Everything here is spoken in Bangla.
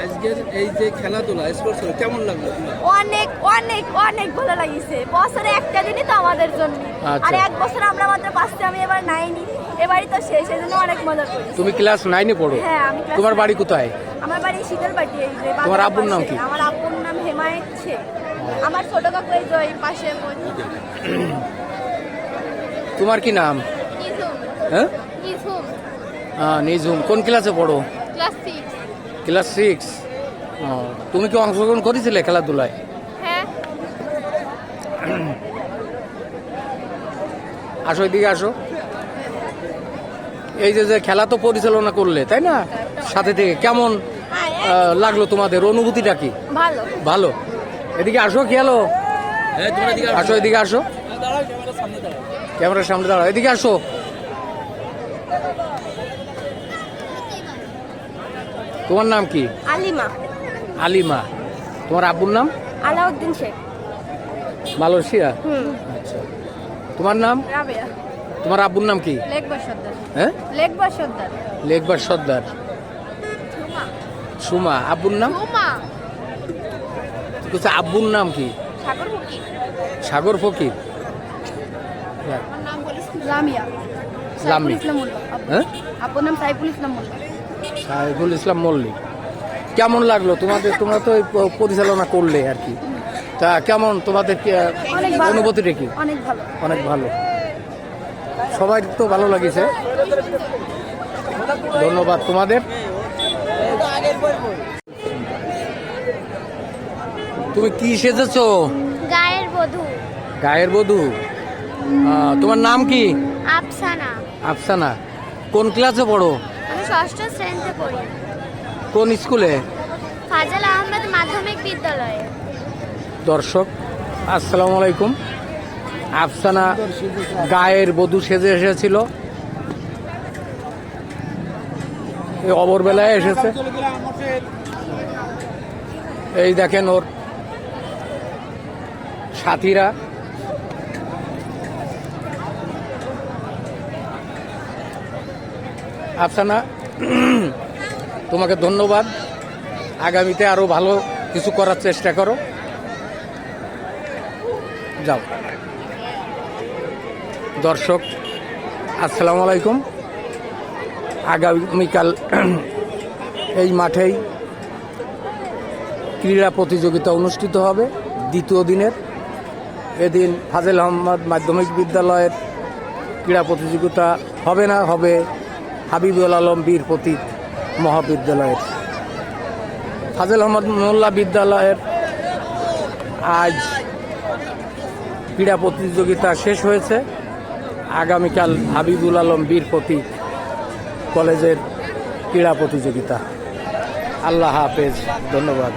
আজকের এই যে খেলাধুলা স্পোর্টস কেমন লাগলো? অনেক অনেক অনেক ভালো লাগিছে। বছরে একটা দিনই তো আমাদের জন্য, আর এক বছর আমরা মাত্র পাচ্ছি। আমি এবার 9 এবারই তো শেষ, এই জন্য অনেক মজা করি। তুমি ক্লাস 9-এ পড়ো? হ্যাঁ, আমি ক্লাস। তোমার বাড়ি কোথায়? আমার বাড়ি শীতলপাটি। এই যে তোমার আব্বুর নাম কি? আমার আব্বুর নাম হেমায়েত শেখ। আমার ছোট কাকু এই যে পাশে। তোমার কি নাম? নিঝুম। হ্যাঁ, নিঝুম। নিঝুম। কোন ক্লাসে পড়ো? ক্লাস 6। ক্লাস 6। তুমি কি অংশগ্রহণ করেছিলে খেলাধুলায়? হ্যাঁ। আসো, এদিকে আসো। এই যে যে খেলা তো পরিচালনা করলে, তাই না? সাথে থেকে কেমন লাগলো তোমাদের? অনুভূতিটা কি? ভালো। ভালো। এদিকে আসো, খেলো। আসো, এদিকে আসো। ক্যামেরার সামনে দাঁড়াও। এদিকে আসো। তোমার নাম কি? আলিমা। আলিমা। তোমার আব্বুর নাম? আলাউদ্দিন শেখ। মালয়েশিয়া। আচ্ছা। তোমার নাম? রাবেয়া। তোমার আব্বুর নাম কি? লেকবার সর্দার। হ্যাঁ, লেকবার সর্দার। লেকবার সর্দার। সুমা। আব্বুর নাম? সুমা। আব্বুর নাম কি? সাগর ফকির। সাগর ফকির। আমার নাম বলে লামিয়া। লামি। হ্যাঁ, আপুর নাম সাইফুল ইসলাম মোল্লা। সাইফুল ইসলাম মল্লিক। কেমন লাগলো তোমাদের? তোমরা তো পরিচালনা করলে আর কি, তা কেমন তোমাদের অনুভূতিটা কি? অনেক ভালো। অনেক ভালো। সবাই তো ভালো লাগিছে। ধন্যবাদ তোমাদের। তুমি কি সেজেছো? গায়ের বধূ। গায়ের বধূ। তোমার নাম কি? আফসানা। আফসানা। কোন ক্লাসে পড়ো? আমি 6ষ্ঠ শ্রেণীতে পড়ি। কোন স্কুলে? ফাজল আহমেদ মাধ্যমিক বিদ্যালয়ে। দর্শক, আসসালামু আলাইকুম। আফসানা গায়ের বধূ সেজে এসেছিল, এই অবরবেলায় এসেছে। এই দেখেন ওর সাথীরা। আফসানা, তোমাকে ধন্যবাদ। আগামীতে আরো ভালো কিছু করার চেষ্টা করো। যাও। দর্শক, আসসালামু আলাইকুম। আগামীকাল এই মাঠেই ক্রীড়া প্রতিযোগিতা অনুষ্ঠিত হবে দ্বিতীয় দিনের। এদিন ফাজল আহমদ মাধ্যমিক বিদ্যালয়ের ক্রীড়া প্রতিযোগিতা হবে না, হবে হাবিবুল আলম বীর প্রতীক মহাবিদ্যালয়ের। ফাজল আহমদ মোল্লা বিদ্যালয়ের আজ ক্রীড়া প্রতিযোগিতা শেষ হয়েছে। আগামীকাল হাবিবুল আলম বীর প্রতীক কলেজের ক্রীড়া প্রতিযোগিতা। আল্লাহ হাফেজ। ধন্যবাদ।